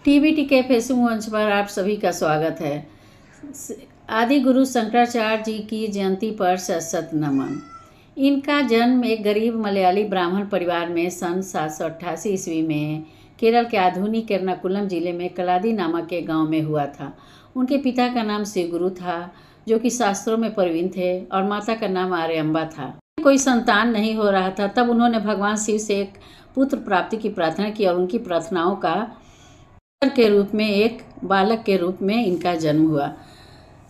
TVT के Facebook मंच पर आप सभी का स्वागत है। आदि गुरु शंकराचार्य जी की जयंती पर सत नमन। इनका जन्म एक गरीब मलयाली ब्राह्मण परिवार में सन 788 ईस्वी में केरल के आधुनिक एर्नाकुलम जिले में कलादी नामक के गांव में हुआ था। उनके पिता का नाम शिव गुरु था, जो कि शास्त्रों में प्रवीण थे, और माता का नाम आर्यम्बा था। कोई संतान नहीं हो रहा था, तब उन्होंने भगवान शिव से एक पुत्र प्राप्ति की प्रार्थना की और उनकी प्रार्थनाओं का के रूप में एक बालक के रूप में इनका जन्म हुआ।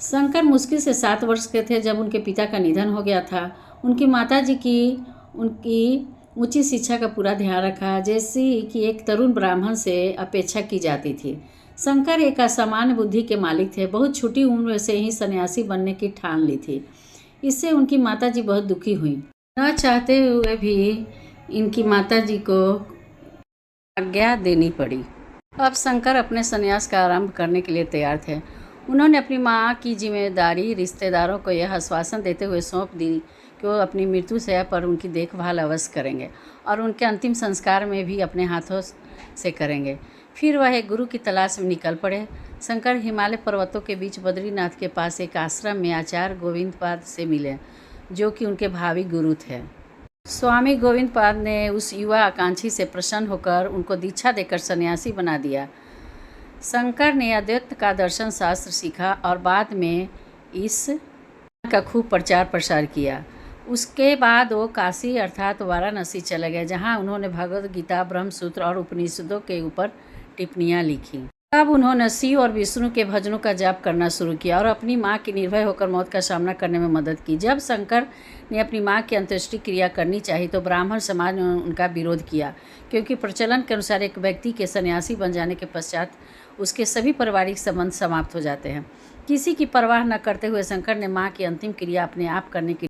शंकर मुश्किल से 7 वर्ष के थे जब उनके पिता का निधन हो गया था। उनकी माताजी की उनकी ऊंची शिक्षा का पूरा ध्यान रखा, जैसी कि एक तरुण ब्राह्मण से अपेक्षा की जाती थी। शंकर एक असामान्य बुद्धि के मालिक थे। बहुत छोटी उम्र से ही सन्यासी बनने की ठान ली थी। इससे उनकी माताजी बहुत दुखी हुई। न चाहते हुए भी इनकी माताजी को आज्ञा देनी पड़ी। अब शंकर अपने संन्यास का आरंभ करने के लिए तैयार थे। उन्होंने अपनी माँ की जिम्मेदारी रिश्तेदारों को यह आश्वासन देते हुए सौंप दी कि वो अपनी मृत्यु शैया पर उनकी देखभाल अवश्य करेंगे और उनके अंतिम संस्कार में भी अपने हाथों से करेंगे। फिर वह एक गुरु की तलाश में निकल पड़े। शंकर हिमालय पर्वतों के बीच बद्रीनाथ के पास एक आश्रम में आचार्य गोविंदपाद से मिले, जो कि उनके भावी गुरु थे। स्वामी गोविंदपाद ने उस युवा आकांक्षी से प्रसन्न होकर उनको दीक्षा देकर सन्यासी बना दिया। शंकर ने अद्वैत का दर्शन शास्त्र सीखा और बाद में इस का खूब प्रचार प्रसार किया। उसके बाद वो काशी अर्थात वाराणसी चले गए, जहाँ उन्होंने भगवद गीता, ब्रह्मसूत्र और उपनिषदों के ऊपर टिप्पणियाँ लिखी। तब उन्होंने शिव और विष्णु के भजनों का जाप करना शुरू किया और अपनी माँ की निर्भय होकर मौत का सामना करने में मदद की। जब शंकर ने अपनी माँ की अंत्येष्टि क्रिया करनी चाहिए तो ब्राह्मण समाज ने उनका विरोध किया, क्योंकि प्रचलन के अनुसार एक व्यक्ति के सन्यासी बन जाने के पश्चात उसके सभी पारिवारिक संबंध समाप्त हो जाते हैं। किसी की परवाह न करते हुए शंकर ने माँ की अंतिम क्रिया अपने आप करने की